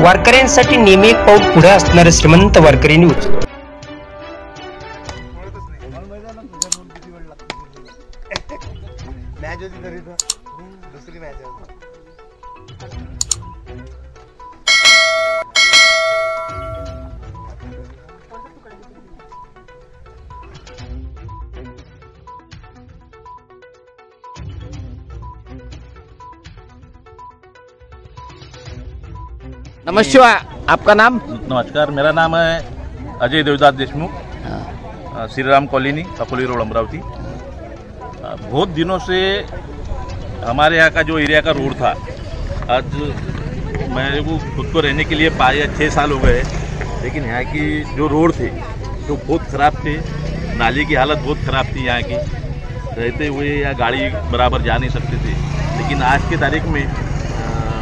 वारकऱ्यांसाठी नेहमी एक पाऊल पुढे असणारे श्रीमंत वारकरी न्यूज। नमस्कार, आपका नाम? नमस्कार, मेरा नाम है अजय देवदास देशमुख, श्री राम कॉलोनी, अकोली रोड, अमरावती। बहुत दिनों से हमारे यहाँ का जो एरिया का रोड था, आज मेरे को खुद को रहने के लिए 5 या 6 साल हो गए, लेकिन यहाँ की जो रोड थे तो बहुत ख़राब थे। नाली की हालत बहुत ख़राब थी यहाँ की, रहते हुए यहाँ गाड़ी बराबर जा नहीं सकते थे। लेकिन आज के तारीख में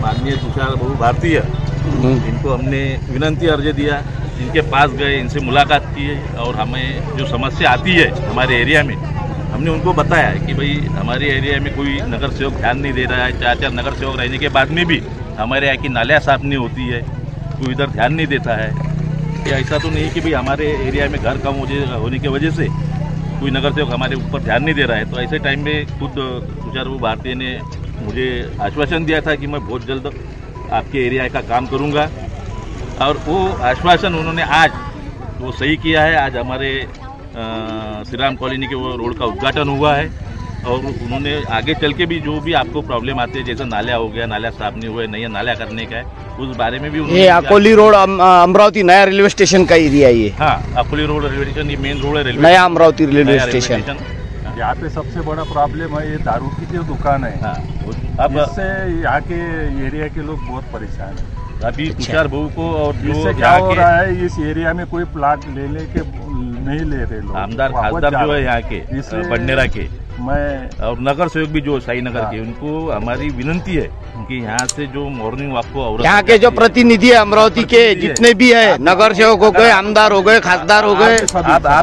माननीय तुषार बाबू भारतीय, इनको हमने विनंती अर्ज दिया, इनके पास गए, इनसे मुलाकात की और हमें जो समस्या आती है हमारे एरिया में, हमने उनको बताया कि भाई हमारे एरिया में कोई नगर सेवक ध्यान नहीं दे रहा है। 4 नगर सेवक रहने के बाद में भी हमारे यहाँ की नालियाँ साफ नहीं होती है, कोई इधर ध्यान नहीं देता है। ये ऐसा तो नहीं कि भाई हमारे एरिया में घर कम होने की वजह से कोई नगर सेवक हमारे ऊपर ध्यान नहीं दे रहा है। तो ऐसे टाइम में खुद तुषार बाबू भारतीय ने मुझे आश्वासन दिया था कि मैं बहुत जल्द आपके एरिया का काम करूंगा, और वो आश्वासन उन्होंने आज वो सही किया है। आज हमारे श्री राम कॉलोनी के वो रोड का उद्घाटन हुआ है, और उन्होंने आगे चल के भी जो भी आपको प्रॉब्लम आती है, जैसे नाला हो गया, नाला साफ नहीं हुआ, नया नाला करने का है, उस बारे में भी ये अकोली रोड अमरावती नया रेलवे स्टेशन का एरिया ये। हाँ, अकोली रोड रेलवे स्टेशन, ये मेन रोड है रेलवे, नया अमरावती रेलवे स्टेशन। यहाँ पे सबसे बड़ा प्रॉब्लम है ये दारू की जो दुकान है। हाँ, अब इससे यहाँ के एरिया के लोग बहुत परेशान है। अभी तुषार बाबू को, और इससे क्या हो रहा है, इस एरिया में कोई प्लाट लेने के नहीं ले रहे लोग। आमदार खासदार जो है यहाँ के बंडेरा के, मैं और नगर सेवक भी जो साई नगर के, उनको हमारी विनंती है कि यहाँ से जो मॉर्निंग वॉक को, यहाँ के जो प्रतिनिधि है अमरावती के जितने भी है, नगर सेवक हो गए, आमदार हो गए, खासदार हो गए,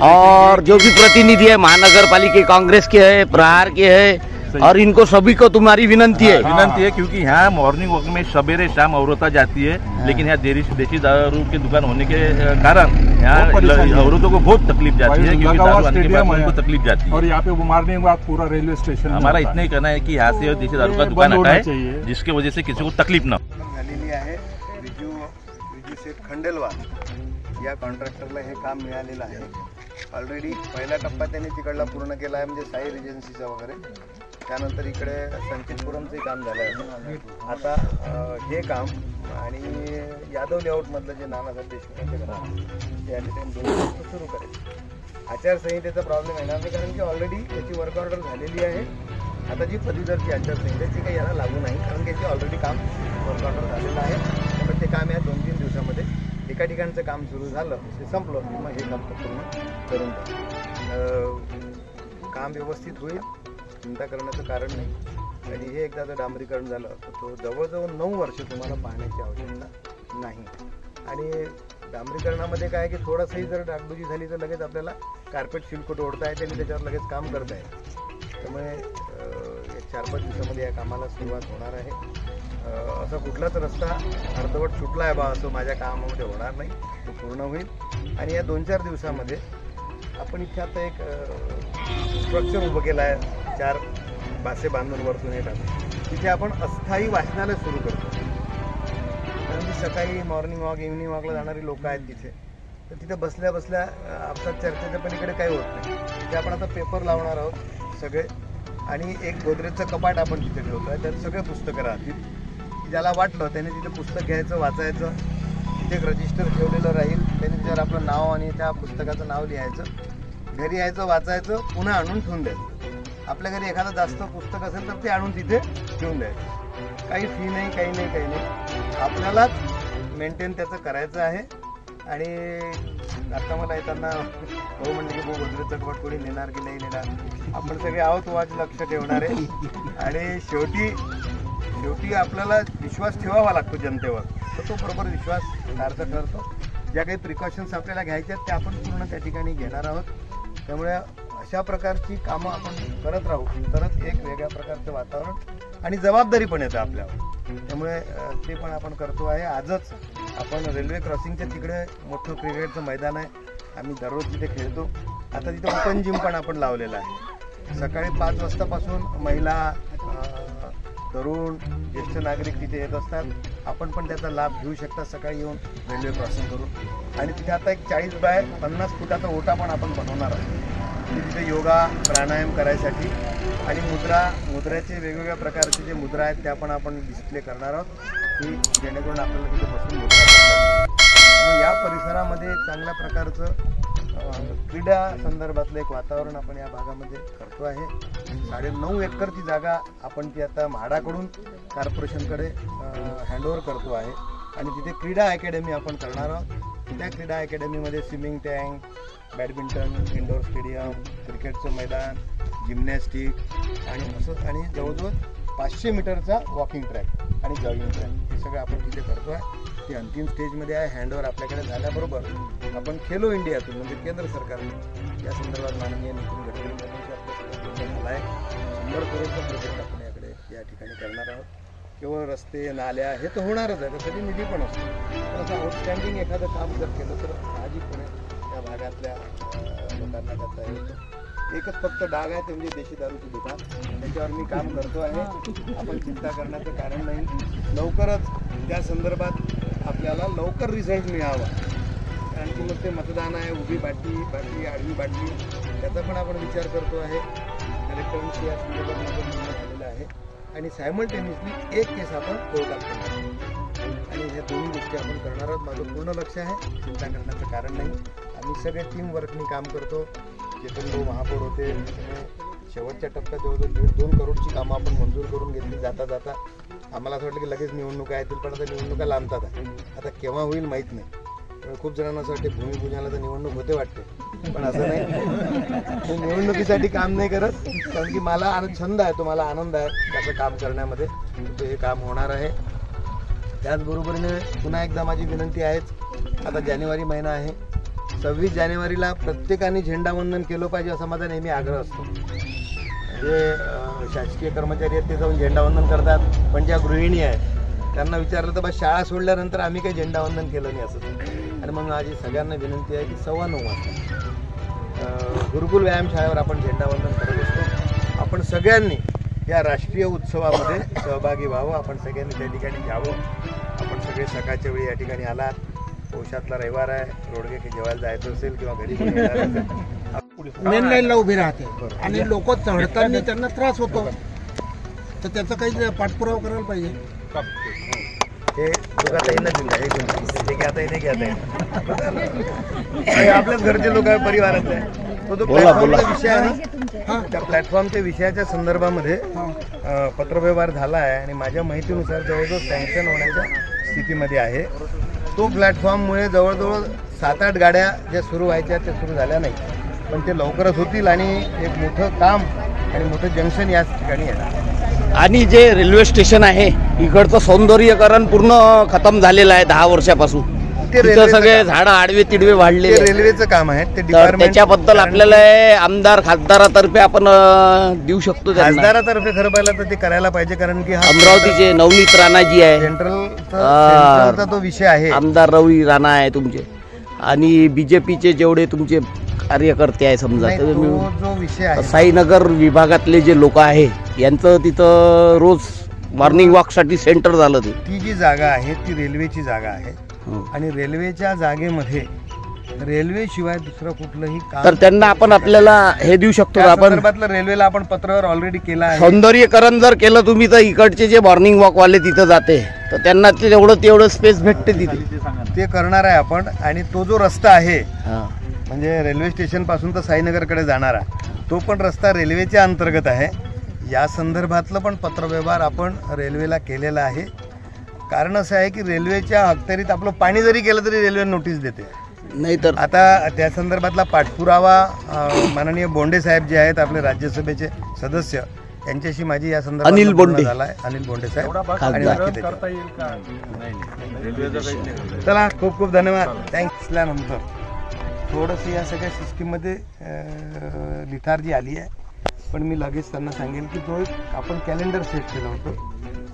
और जो भी प्रतिनिधि है महानगर पालिका कांग्रेस के है, प्रहार के है, और इनको सभी को तुम्हारी विनंती है। विनंती है क्योंकि यहाँ मॉर्निंग वॉक में सवेरे शाम औरतें जाती है, लेकिन यहाँ देसी दारू की दुकान होने के कारण यहाँ औरतों को बहुत तकलीफ जाती है, क्योंकि दारू आने के बाद उनको तकलीफ जाती है। और यहाँ पे मॉर्निंग वॉक पूरा रेलवे स्टेशन। हमारा इतना ही कहना है कि यहाँ से देसी दारू का दुकान हटाए, जिसके वजह से किसी को तकलीफ न आहे। विजू खंडेलवाल या कॉन्ट्रॅक्टरला हे काम मिळालेलं आहे। ऑलरेडी पहिला टप्पा त्यांनी तिकडला पूर्ण केला आहे, म्हणजे साई एजन्सीचा वगैरे। त्यानंतर इकडे संचितपुरमचे काम झालं आहे। आता हे काम आणि यादव लेआउटमधलं जे नानासाहेब देशमुखांचे घर आहे ते आणि दोन सुरू करेल। आचारसंहितेचा प्रॉब्लेम येणार नाही, कारण की ऑलरेडी याची वर्क ऑर्डर झालेली आहे। आता जी पदवीधरची आचारसंहिता ती काही याला लागू नाही, कारण की याची ऑलरेडी काम वर्क ऑर्डर झालेलं आहे। त्यामुळे ते काम या 2-3 दिवसामध्ये एका ठिकाणचं काम सुरू झालं, ते संपलं की मग हे काम पूर्ण करून काम व्यवस्थित होईल, चिंता करण्याचं कारण नाही। आणि हे एकदा जर डांबरीकरण झालं तर तो जवळजवळ 9 वर्ष तुम्हाला पाहण्याची आवश्यकता नाही। आणि डांबरीकरणामध्ये काय की थोडंसंही जर डागडुजी झाली तर लगेच आपल्याला कार्पेट सिल्कोट ओढता येते आणि त्याच्यावर लगेच काम करता येईल। त्यामुळे 4-5 दिवसामध्ये या कामाला सुरुवात होणार आहे। असा कुठलाच रस्ता अर्धवट सुटला आहे बा असं माझ्या कामामध्ये होणार नाही, तो पूर्ण होईल। आणि या 2-4 दिवसामध्ये आपण इथे आता एक स्ट्रक्चर उभं केलं आहे, 4 बासे बांधून वरतून येतात, तिथे आपण अस्थायी वाचनालय सुरू करतो। कारण की सकाळी मॉर्निंग वॉक, इव्हनिंग वॉकला जाणारी लोक आहेत तिथे, तर तिथे बसल्या बसल्या आपसात चर्चेच्या पलीकडे काही होत नाही। तिथे आपण आता पेपर लावणार आहोत सगळे, आणि एक गोदरेजचं कपाट आपण तिथे ठेवतो आहे, त्यात सगळे पुस्तकं राहतील। ज्याला वाटलं त्याने तिथे पुस्तक घ्यायचं, वाचायचं, तिथे एक रजिस्टर ठेवलेलं राहील, त्याने त्याच्यावर आपलं नाव आणि त्या पुस्तकाचं नाव लिहायचं, घरी यायचं, वाचायचं, पुन्हा आणून ठेवून द्यायचं। आपल्या घरी एखादं जास्त पुस्तक असेल तर ते आणून तिथे ठेवून द्यायचं, काही फी नाही, काही नाही, आपल्यालाच मेंटेन त्याचं करायचं आहे। आणि आता मला येताना भाऊ म्हणले की भाऊ गोदरेजचं कपाट कोणी नेणार की नाही नेणार, आपण सगळे आहोत वाच लक्ष ठेवणार आहे। आणि शेवटी आपल्याला विश्वास ठेवावा लागतो जनतेवर, तर तो बरोबर विश्वास सार्थ ठरतो। ज्या काही प्रिकॉशन्स आपल्याला घ्यायच्या आहेत त्या आपण पूर्ण त्या ठिकाणी घेणार आहोत। त्यामुळे अशा प्रकारची कामं आपण करत राहू, तरच एक वेगळ्या प्रकारचं वातावरण आणि जबाबदारी पण येतं आपल्यावर. त्यामुळे ते पण आपण करतो आहे. आजच आपण रेल्वे क्रॉसिंगच्या तिकडे मोठं क्रिकेटचं मैदान आहे, आम्ही दररोज तिथे खेळतो. आता तिथे ओपन जिम पण आपण लावलेलं आहे. सकाळी 5 वाजतापासून महिला, तरुण, ज्येष्ठ नागरिक तिथे येत असतात. आपण पण त्याचा लाभ घेऊ शकता सकाळी येऊन रेल्वे क्रॉसिंग करून. आणि तिथे आता एक 40 बाय 50 फुटाचा ओटा पण आपण बनवणार आहोत. तिथे योगा प्राणायाम करायसाठी आणि मुद्राचे वेगवेगळ्या प्रकारचे जे मुद्रा आहेत त्या पण आपण डिस्प्ले करणार आहोत, की जेणेकरून आपल्याला तिथे बसून मुद्रा करता येईल. या परिसरामध्ये एक चांगल्या प्रकारचं क्रीडा संदर्भातलं एक वातावरण आपण या भागामध्ये करतो आहे. 9.5 एकरची जागा आपण ती आता म्हाडाकडून कॉर्पोरेशनकडे हँडओव्हर करतो आहे आणि तिथे क्रीडा अकॅडमी आपण करणार आहोत. त्या क्रीडा अकॅडमीमध्ये swimming tank, badminton, indoor stadium, क्रिकेटचं मैदान, जिम्नॅस्टिक आणि जवळजवळ 500 मीटरचा वॉकिंग ट्रॅक आणि जॉगिंग ट्रॅक हे सगळं आपण तिथे करतो आहे. ती अंतिम स्टेजमध्ये आहे. हँडओव्हर आपल्याकडे झाल्याबरोबर आपण खेलो इंडियातून म्हणजे केंद्र सरकारने या संदर्भात माननीय नितीन गडकरी झाला आहे 100 करोडचा प्रोजेक्ट आपण या ठिकाणी करणार आहोत. केवळ रस्ते, नाल्या हे तर होणारच आहे, त्यासाठी निधी पण असतो. पण असं आउटस्टँडिंग एखादं काम जर केलं तर साहजिकपणे त्या भागातल्या लोकांना त्याचा येतो. एकच फक्त डाग आहे ते म्हणजे देशी दारूची दुकान. त्याच्यावर मी काम करतो आहे. आपण चिंता करण्याचं कारण नाही. लवकरच त्या संदर्भात आपल्याला लवकर रिझल्ट मिळावा. कारण की मग ते मतदान आहे, उभी बाटली, आडवी बाटली, त्याचा पण आपण विचार करतो आहे. कलेक्टरांशी या संदर्भात माझं बोलणं झालेलं आहे आणि सायमल्टेनियसली एक केस आपण कोर्टात करणार आणि ह्या दोन्ही गोष्टी आपण करणार आहोत. माझं पूर्ण लक्ष आहे, चिंता करण्याचं कारण नाही. आम्ही सगळे टीम वर्कनी काम करतो. चेतन भाऊ महापौर होते, शेवटच्या टप्प्यात जवळजवळ 1.5-2 करोडची कामं आपण मंजूर करून घेतली. जाता आम्हाला असं वाटलं की लगेच निवडणुका येतील, पण आता निवडणुका लांबतात आहे. आता केव्हा होईल माहीत नाही. खूप जणांना असं वाटते भूमिपूजनाला तर निवडणूक होते वाटते, पण असं नाही. मी निवडणुकीसाठी काम नाही करत, कारण की मला छंद आहे, तो मला आनंद आहे त्याचं काम करण्यामध्ये. तर हे काम होणार आहे. त्याचबरोबरीने पुन्हा एकदा माझी विनंती आहेच, आता जानेवारी महिना आहे. 26 जानेवारीला प्रत्येकाने झेंडावंदन केलं पाहिजे असा माझा नेहमी आग्रह असतो. जे शासकीय कर्मचारी आहेत ते जाऊन झेंडावंदन करतात, पण ज्या गृहिणी आहेत त्यांना विचारलं तर बस शाळा सोडल्यानंतर आम्ही काही झेंडावंदन केलं नाही असं. आणि मग माझी सगळ्यांना विनंती आहे की 9:15 वाजता गुरुकुल व्यायामशाळेवर आपण झेंडावंदन करत असतो. आपण सगळ्यांनी या राष्ट्रीय उत्सवामध्ये सहभागी व्हावं. आपण सगळ्यांनी त्या ठिकाणी जावं. आपण सगळे सकाळच्या वेळी या ठिकाणी आलात. पौषातला रविवार आहे, रोडगे की जेवायला जायचं असेल किंवा घरी मेन लाईनला उभे राहते आणि लोक चढताना त्यांना त्रास होतो, तर त्याचा काही पाठपुरावा करायला पाहिजे. हे दोघाताईंना घेऊन जा, हे घेऊन जा, हे घ्या ताई, ते घ्या ताई. आपल्याच घरचे लोक आहे, परिवारातले आहे. तो जो प्लॅटफॉर्मचा विषय आहे ना, त्या प्लॅटफॉर्मच्या विषयाच्या संदर्भामध्ये पत्रव्यवहार झाला आहे आणि माझ्या माहितीनुसार जवळजवळ सँक्शन होण्याच्या स्थितीमध्ये आहे. तो प्लॅटफॉर्ममुळे जवळजवळ 7-8 गाड्या ज्या सुरू व्हायच्या त्या सुरू झाल्या नाही, पण ते लवकरच होतील आणि एक मोठं काम आणि मोठं जंक्शन याच ठिकाणी येणार. आणि जे रेल्वे स्टेशन आहे इकडचं सौंदर्यीकरण पूर्ण खतम झालेलं आहे 10 वर्षापासून. तिथं सगळे झाडं आडवे तिडवे वाढले. रेल्वेचं काम आहे ते. त्याच्याबद्दल आपल्याला आमदार खासदारातर्फे आपण देऊ शकतो. खासदारातर्फे खरं पाहिलं तर ते करायला पाहिजे, कारण की हा अमरावतीचे नवनीत राणाजी आहे, सेंट्रलचा तो विषय आहे. आमदार रवी राणा आहे तुमचे, आणि बीजेपीचे जेवढे तुमचे कार्यकर्ते आहे समजा, जो विषय आहे साईनगर विभागातले जे लोक आहे यांचं तिथं रोज मॉर्निंग वॉकसाठी सेंटर झालं. ती जी जागा आहे ती रेल्वेची जागा आहे आणि रेल्वेच्या जागेमध्ये रेल्वे शिवाय दुसरं कुठलंही काम, तर त्यांना आपण आपल्याला हे देऊ शकतो. आपण रेल्वेला आपण पत्रावर ऑलरेडी केला आहे. सौंदर्यीकरण जर केलं तुम्ही तर इकडचे जे मॉर्निंग वॉकवाले तिथं जाते तर त्यांना तेवढं स्पेस भेटते तिथे. ते करणार आहे आपण. आणि तो जो रस्ता आहे म्हणजे रेल्वे स्टेशन पासून तर साईनगरकडे जाणारा, तो पण रस्ता रेल्वेच्या अंतर्गत आहे. या संदर्भातलं पण पत्रव्यवहार आपण रेल्वेला केलेला आहे. कारण असं आहे की रेल्वेच्या अखत्यारीत आपलं पाणी जरी केलं तरी रेल्वे नोटीस देते. नाही तर आता त्या संदर्भातला पाठपुरावा माननीय बोंडे साहेब जे आहेत आपले राज्यसभेचे सदस्य, यांच्याशी माझी या संदर्भात अनिल बोंडे झाला आहे. अनिल बोंडे साहेब चला, खूप खूप धन्यवाद. थँक्स. नंतर थोडंसं या सगळ्या सिस्टीममध्ये लिथार्जी आली आहे. पण मी लगेच त्यांना सांगेल की तो एक आपण कॅलेंडर सेट केलं होतं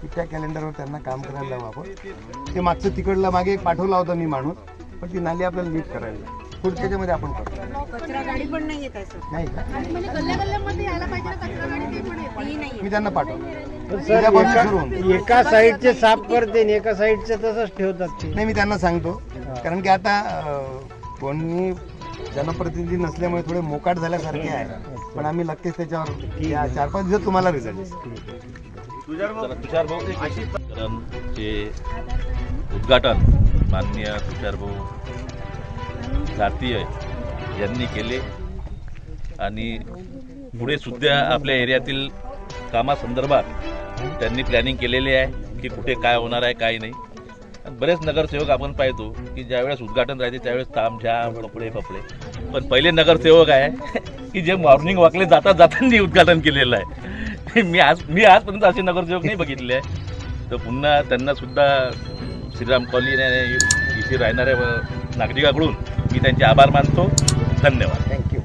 की त्या कॅलेंडरवर त्यांना काम करायला लावू आपण. ते मागचं तिकडला मागे एक पाठवला होता मी माणूस, पण ती नाली आपल्याला नीट करायला पुढच्यामध्ये आपण करतो. कचरा गाडी पण नाही येत आहे सर. नाही का? आणि म्हणजे गल्ल्या-गल्ल्यामध्ये यायला पाहिजे ना कचरा गाडी, ते पण येत नाही. मी त्यांना पाठवतो. सर एका साईडचे साफ करते आणि एका साईडचे तसंच ठेवतात ते. नाही, मी त्यांना सांगतो, कारण की आता कोणी जनप्रतिनिधी नसल्यामुळे थोडे मोकाट झाल्यासारखे आहे, पण आम्ही नक्कीच त्याच्यावर या 4-5 दिवसात तुम्हाला रिझल्ट. तुषार भाऊ चे उद्घाटन माननीय तुषार भाऊ भारतीय यांनी केले आणि पुढे सुद्धा आपल्या एरियातील कामासंदर्भात त्यांनी प्लॅनिंग केलेली आहे की कुठे काय होणार आहे काय नाही. बरेच नगरसेवक आपण पाहतो की ज्यावेळेस उद्घाटन राहते त्यावेळेस तामझाम कपडे कपडे, पण पहिले नगरसेवक आहे की जे मॉर्निंग वॉकले जाताना उद्घाटन केलेलं आहे. मी आजपर्यंत असे नगरसेवक नाही बघितले आहे. तर पुन्हा त्यांना सुद्धा श्रीराम कॉलनी इथे राहणाऱ्या नागरिकाकडून मी त्यांचे आभार मानतो. धन्यवाद. थँक्यू.